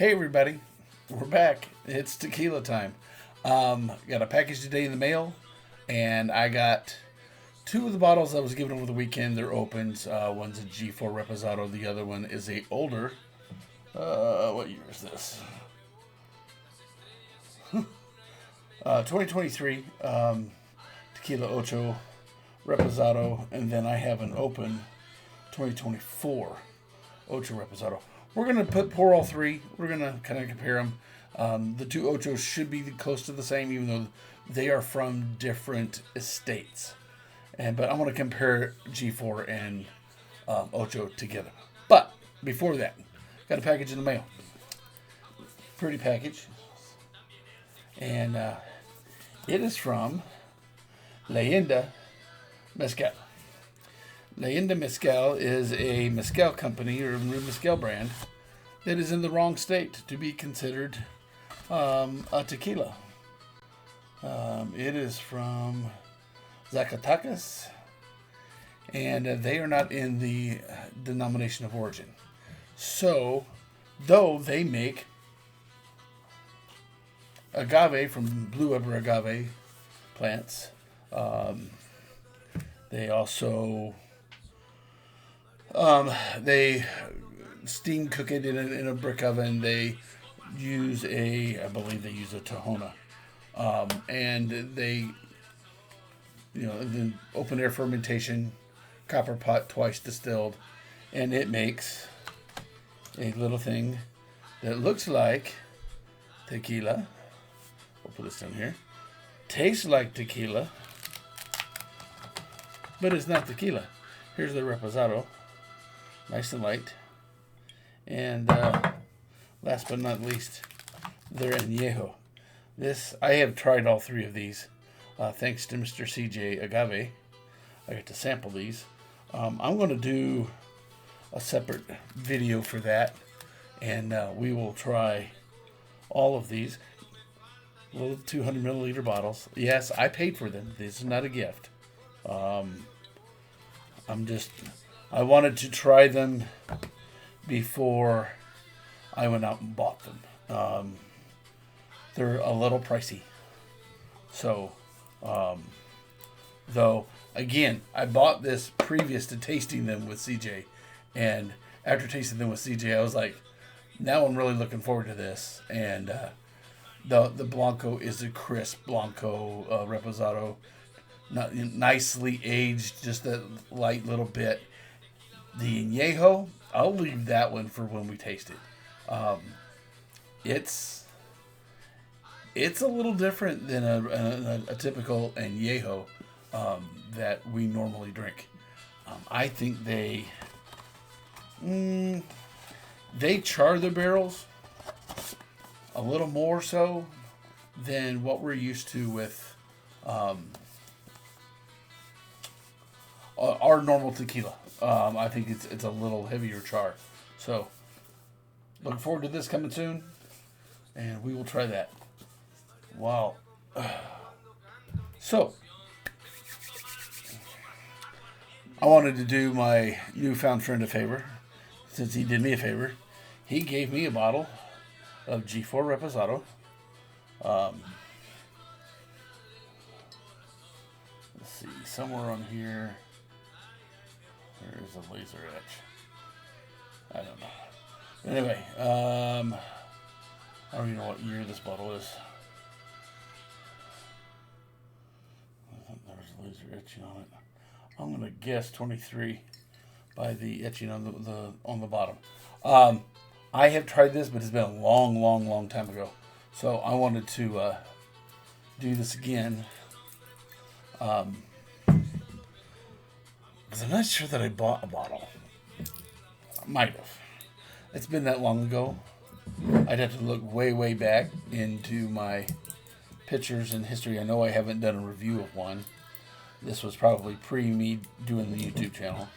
Hey everybody, we're back. It's tequila time. Got a package today in the mail, and I got two of the bottles I was given over the weekend. They're opens. One's a G4 Reposado. The other one is a older. What year is this? 2023 Tequila Ocho Reposado, and then I have an open 2024 Ocho Reposado. We're going to pour all three. We're going to kind of compare them. The two Ochos should be close to the same, even though they are from different estates. But I want to compare G4 and Ocho together. But before that, got a package in the mail. Pretty package. And it is from Leyenda Mezcal. Leyenda Mezcal is a mezcal company or mezcal brand that is in the wrong state to be considered a tequila. It is from Zacatecas, and they are not in the denomination of origin. So, though they make agave from blue rubber agave plants, they also they steam cook it in a brick oven. They use I believe they use a Tahona, and they, then open air fermentation, copper pot twice distilled, and it makes a little thing that looks like tequila. We'll put this down here. Tastes like tequila, but it's not tequila. Here's the Reposado. Nice and light. And last but not least, their Añejo. I have tried all three of these. Thanks to Mr. CJ Agave. I get to sample these. I'm going to do a separate video for that. And we will try all of these. Little 200 milliliter bottles. Yes, I paid for them. This is not a gift. I wanted to try them before I went out and bought them. They're a little pricey. So, though, again, I bought this previous to tasting them with CJ. And after tasting them with CJ, I was like, now I'm really looking forward to this. And the Blanco is a crisp Blanco Reposado. Not nicely aged, just a light little bit. The Añejo, I'll leave that one for when we taste it. It's a little different than a typical Añejo that we normally drink. I think they char their barrels a little more so than what we're used to with our normal tequila. I think it's a little heavier char. So, looking forward to this coming soon, and we will try that. Wow. So, I wanted to do my newfound friend a favor, since he did me a favor. He gave me a bottle of G4 Reposado. Let's see, somewhere on here. There's a laser etch. I don't know. Anyway, I don't even know what year this bottle is. There's a laser etching on it. I'm gonna guess 23 by the etching on the bottom. I have tried this, but it's been a long time ago. So I wanted to do this again. Because I'm not sure that I bought a bottle. I might have. It's been that long ago. I'd have to look way back into my pictures and history. I know I haven't done a review of one. This was probably pre-me doing the YouTube channel.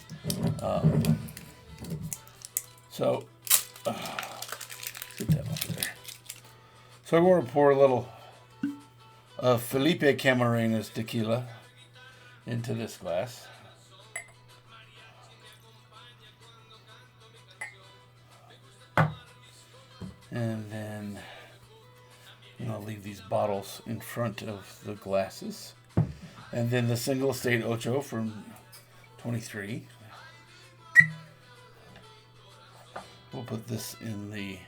So, get that off there. So I'm going to pour a little Felipe Camarena's tequila into this glass. And then I'll leave these bottles in front of the glasses. And then the single estate Ocho from 23. We'll put this in the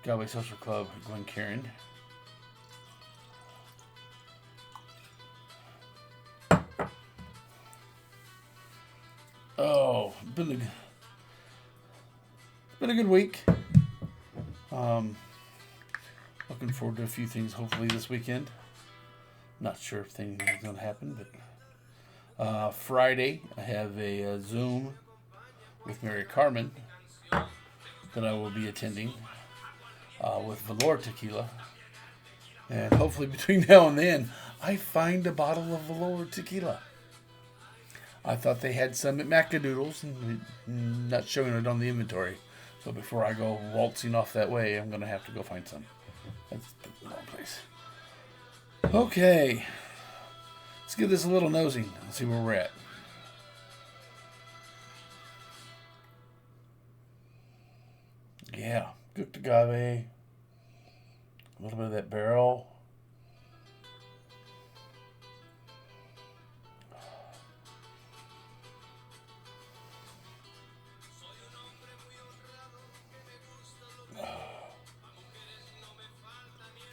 Galway Social Club Glencairn. Oh, been a good week. Looking forward to a few things hopefully this weekend. Not sure if things are going to happen, but Friday I have a Zoom with Mary Carmen that I will be attending with Valor Tequila. And hopefully between now and then, I find a bottle of Valor Tequila. I thought they had some at Macadoodles and not showing it on the inventory. So before I go waltzing off that way, I'm going to have to go find some. That's the wrong place. Okay. Let's give this a little nosing and see where we're at. Yeah. Cooked agave. A little bit of that barrel.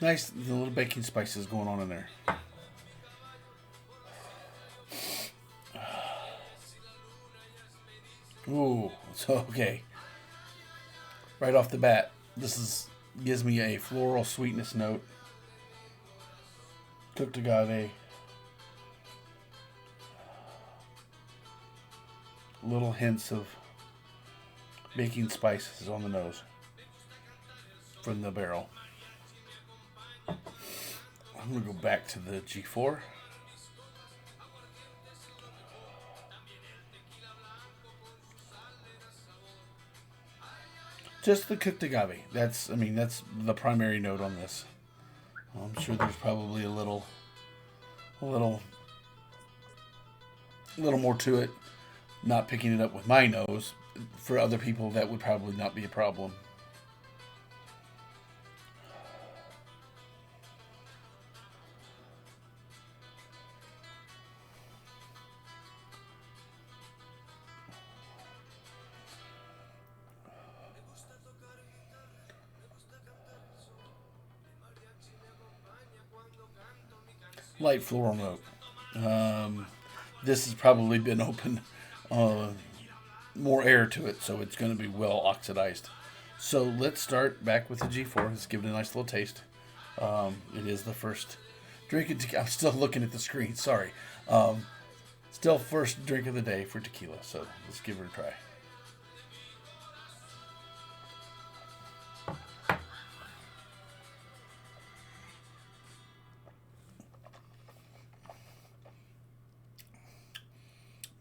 Nice little baking spices going on in there. Ooh, so okay. Right off the bat, this gives me a floral sweetness note. Cooked agave. Little hints of baking spices on the nose from the barrel. I'm going to go back to the G4. Just the cooked agave. That's the primary note on this. I'm sure there's probably a little more to it. Not picking it up with my nose. For other people, that would probably not be a problem. Light floral note. This has probably been open, more air to it, so it's going to be well oxidized. So let's start back with the G4. Let's give it a nice little taste. It is the first drink of tequila. I'm still looking at the screen. Sorry. Still first drink of the day for tequila. So let's give it a try.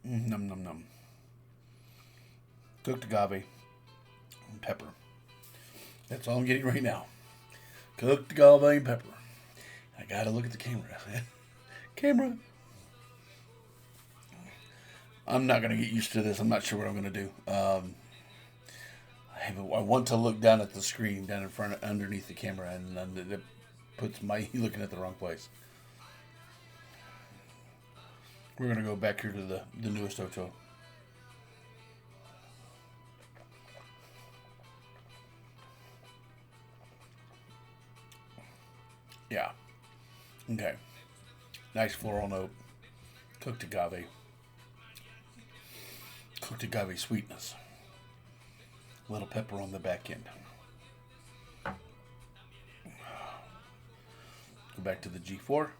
Num num num. Cooked agave and pepper. That's all I'm getting right now. Cooked agave and pepper. I gotta look at the camera. Camera. I'm not gonna get used to this. I'm not sure what I'm gonna do. I want to look down at the screen down in front, underneath the camera, and it puts my looking at the wrong place. We're going to go back here to the newest Ocho. Yeah. Okay. Nice floral note. Cooked agave. Cooked agave sweetness. A little pepper on the back end. Go back to the G4.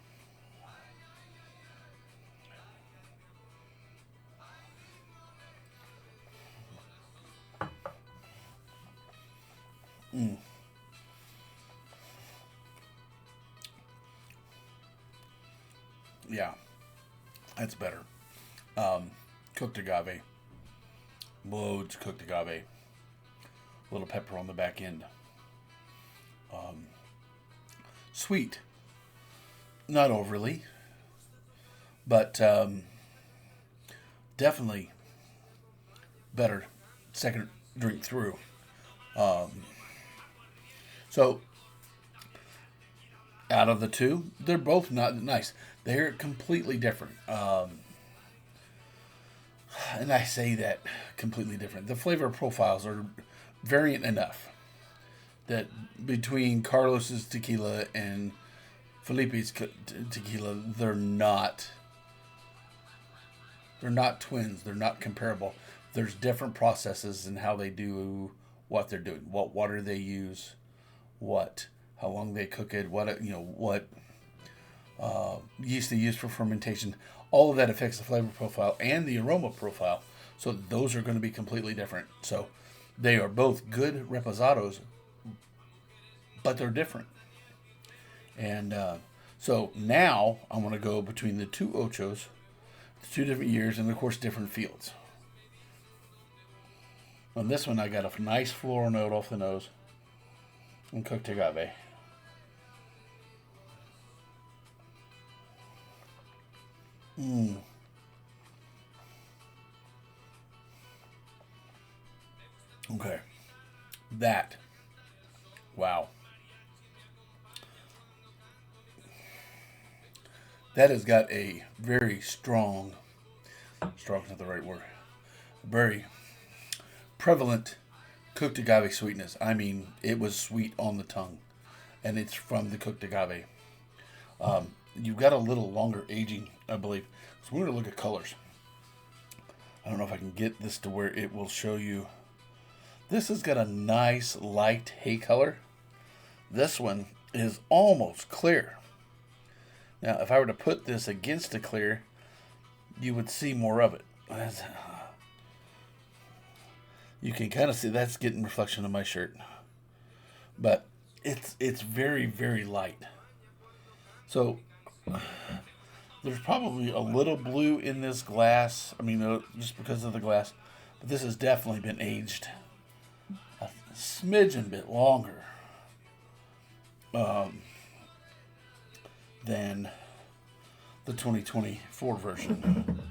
Yeah, that's better. Cooked agave. Loads cooked agave. A little pepper on the back end. Sweet. Not overly. But definitely better second drink through. So out of the two, they're both not nice. They're completely different. And I say that completely different. The flavor profiles are variant enough that between Carlos's tequila and Felipe's tequila, they're not twins. They're not comparable. There's different processes in how they do what they're doing. What water they use, how long they cook it, what yeast they use for fermentation. All of that affects the flavor profile and the aroma profile. So those are going to be completely different. So they are both good reposados, but they're different. And so now I want to go between the two Ochos, the two different years, and of course different fields. On this one, I got a nice floral note off the nose and cooked agave. Okay. Wow. That has got a very strong's not the right word, very prevalent cooked agave sweetness. I mean, it was sweet on the tongue, and it's from the cooked agave. You've got a little longer aging, I believe. So we're going to look at colors. I don't know if I can get this to where it will show you. This has got a nice light hay color. This one is almost clear. Now, if I were to put this against a clear, you would see more of it. You can kind of see that's getting reflection of my shirt. But it's very, very light. So there's probably a little blue in this glass. I mean, just because of the glass. But this has definitely been aged a smidgen bit longer than the 2024 version.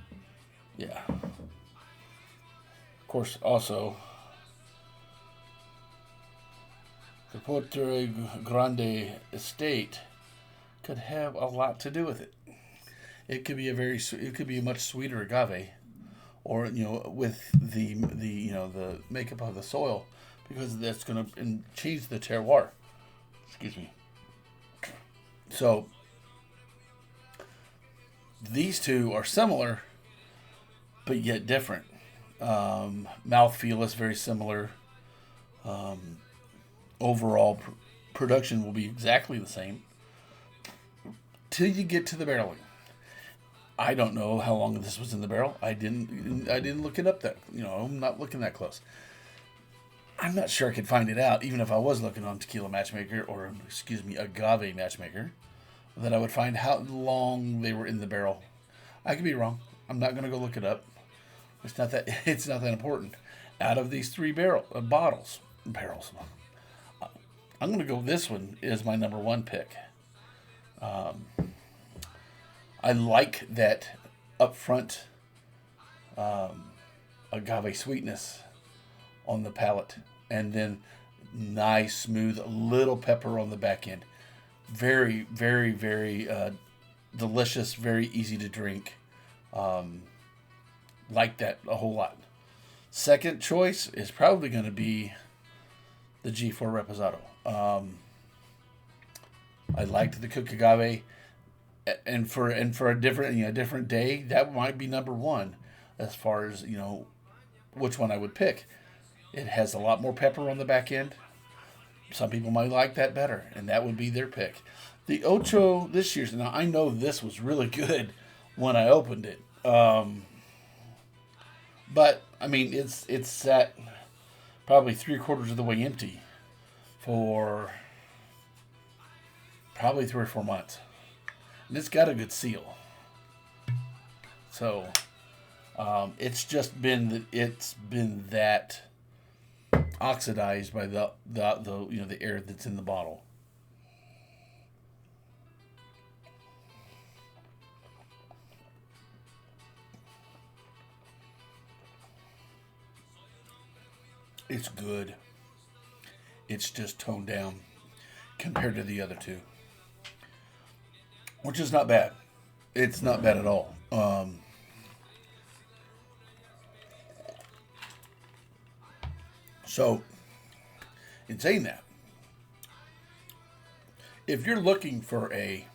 Yeah. Of course, also, the Porto Grande estate could have a lot to do with it. It could be a much sweeter agave, or with the makeup of the soil, because that's going to change the terroir. Excuse me. So these two are similar, but yet different. Mouthfeel is very similar. Overall production will be exactly the same till you get to the barreling. I don't know how long this was in the barrel. I didn't look it up I'm not looking that close. I'm not sure I could find it out, even if I was looking on Tequila Matchmaker Agave Matchmaker, that I would find how long they were in the barrel. I could be wrong. I'm not going to go look it up. It's not that important. Out of these three barrels, I'm going to go. This one is my number one pick. I like that upfront agave sweetness on the palate, and then nice, smooth, little pepper on the back end. Very, very, very delicious, very easy to drink. Like that a whole lot. Second choice is probably going to be the G4 Reposado. I liked the cooked agave, and for a different day, that might be number one as far as which one I would pick. It has a lot more pepper on the back end. Some people might like that better, and that would be their pick. The Ocho this year's, now I know this was really good when I opened it, but I mean it's sat probably 3/4 of the way empty for probably 3 or 4 months, and it's got a good seal. So it's been that oxidized by the air that's in the bottle. It's good. It's just toned down. compared to the other two, which is not bad. It's not bad at all. So, in saying that, if you're looking for a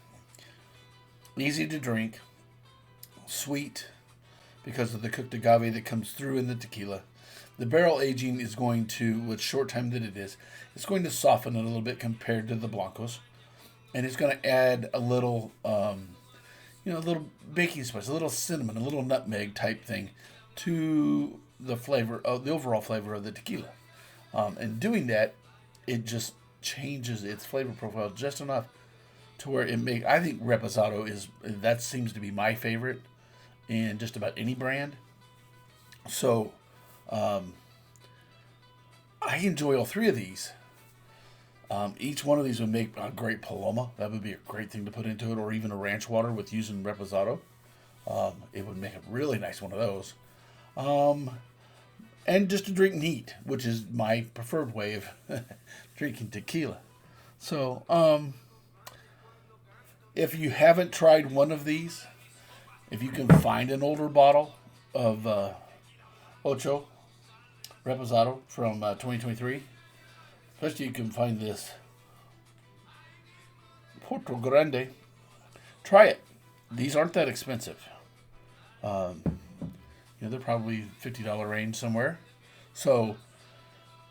easy to drink, sweet, because of the cooked agave that comes through in the tequila, the barrel aging is going to, with short time that it is, it's going to soften it a little bit compared to the blancos, and it's going to add a little, a little baking spice, a little cinnamon, a little nutmeg type thing to the flavor of the overall flavor of the tequila. And doing that, it just changes its flavor profile just enough to where I think Reposado that seems to be my favorite in just about any brand. So, I enjoy all three of these. Each one of these would make a great Paloma. That would be a great thing to put into it, or even a ranch water with using Reposado. It would make a really nice one of those. And just to drink neat, which is my preferred way of drinking tequila. So, if you haven't tried one of these, if you can find an older bottle of Ocho Reposado from 2023, especially you can find this Porto Grande, try it. These aren't that expensive. They're probably $50 range somewhere. So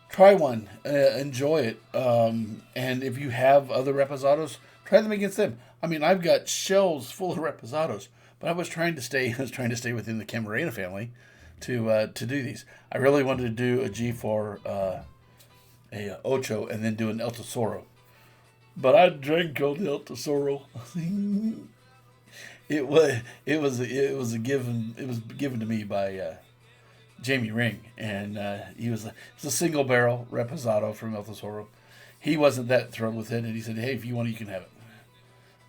try one, enjoy it. And if you have other Reposados, try them against them. I mean, I've got shelves full of Reposados, but I was trying to stay within the Camarena family to do these. I really wanted to do a G4, a Ocho, and then do an El Tesoro. But I drank all the El Tesoro. It was given to me by Jamie Ring, and it's a single barrel Reposado from El Tesoro. He wasn't that thrilled with it, and he said, "Hey, if you want it, you can have it."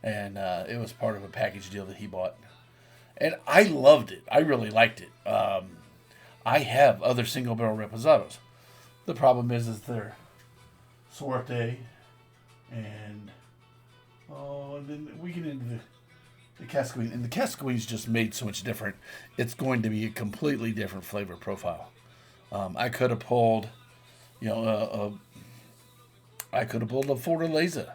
And it was part of a package deal that he bought, and I loved it. I really liked it. I have other single barrel Reposados. The problem is they're Suerte, and then we get into the Cascaween, and the Cascaween's just made so much different. It's going to be a completely different flavor profile. I could have pulled, a Fortaleza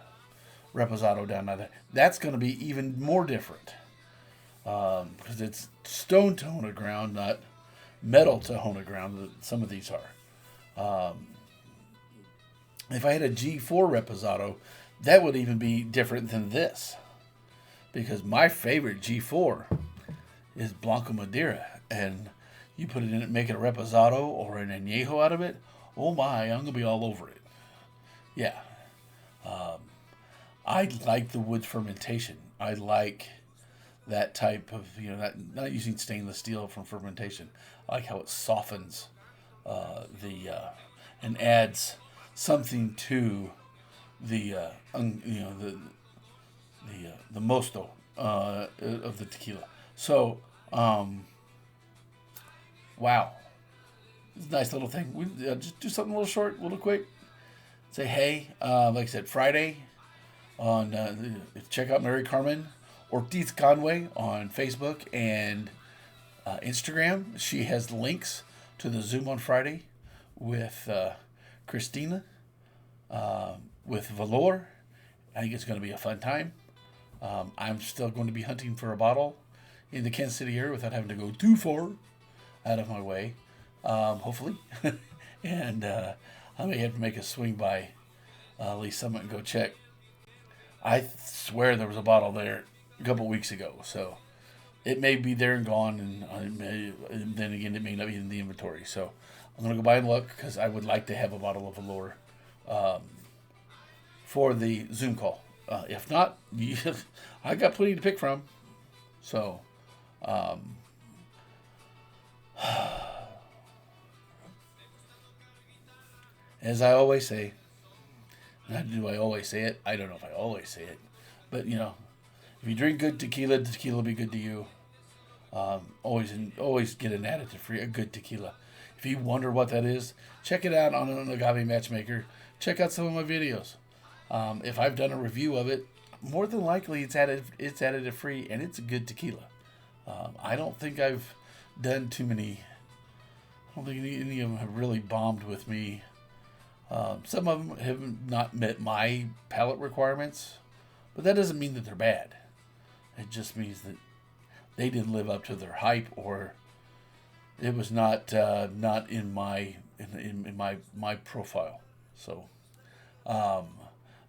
Reposado down there. That's going to be even more different because it's stone Tahona ground, not metal Tahona ground that some of these are. If I had a G4 Reposado, that would even be different than this. Because my favorite G4 is Blanco Madeira. And you put it in it, make it a Reposado or an Añejo out of it. Oh my, I'm going to be all over it. Yeah. I like the wood fermentation. I like that type of, not using stainless steel from fermentation. I like how it softens and adds something to the mosto of the tequila. So, wow, it's a nice little thing. We just do something a little short, a little quick. Say hey, like I said, Friday on check out Mary Carmen Ortiz Conway on Facebook and Instagram. She has links to the Zoom on Friday with Christina, with Valor. I think it's going to be a fun time. I'm still going to be hunting for a bottle in the Kansas City area without having to go too far out of my way, hopefully. And I may have to make a swing by Lee Summit and go check. I swear there was a bottle there a couple weeks ago, so it may be there and gone, and then again, it may not be in the inventory. So I'm going to go by and look because I would like to have a bottle of Allure for the Zoom call. If not, I got plenty to pick from. So, as I always say, do I always say it? I don't know if I always say it, but if you drink good tequila, the tequila will be good to you. Always get an additive free, a good tequila. If you wonder what that is, check it out on an Agave Matchmaker. Check out some of my videos. If I've done a review of it, more than likely it's additive free, and it's a good tequila. I don't think I've done too many. I don't think any of them have really bombed with me. Some of them have not met my palate requirements, but that doesn't mean that they're bad. It just means that they didn't live up to their hype, or it was not in my profile. So,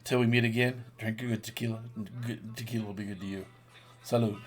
till we meet again, drink a good tequila. Good tequila will be good to you. Salud.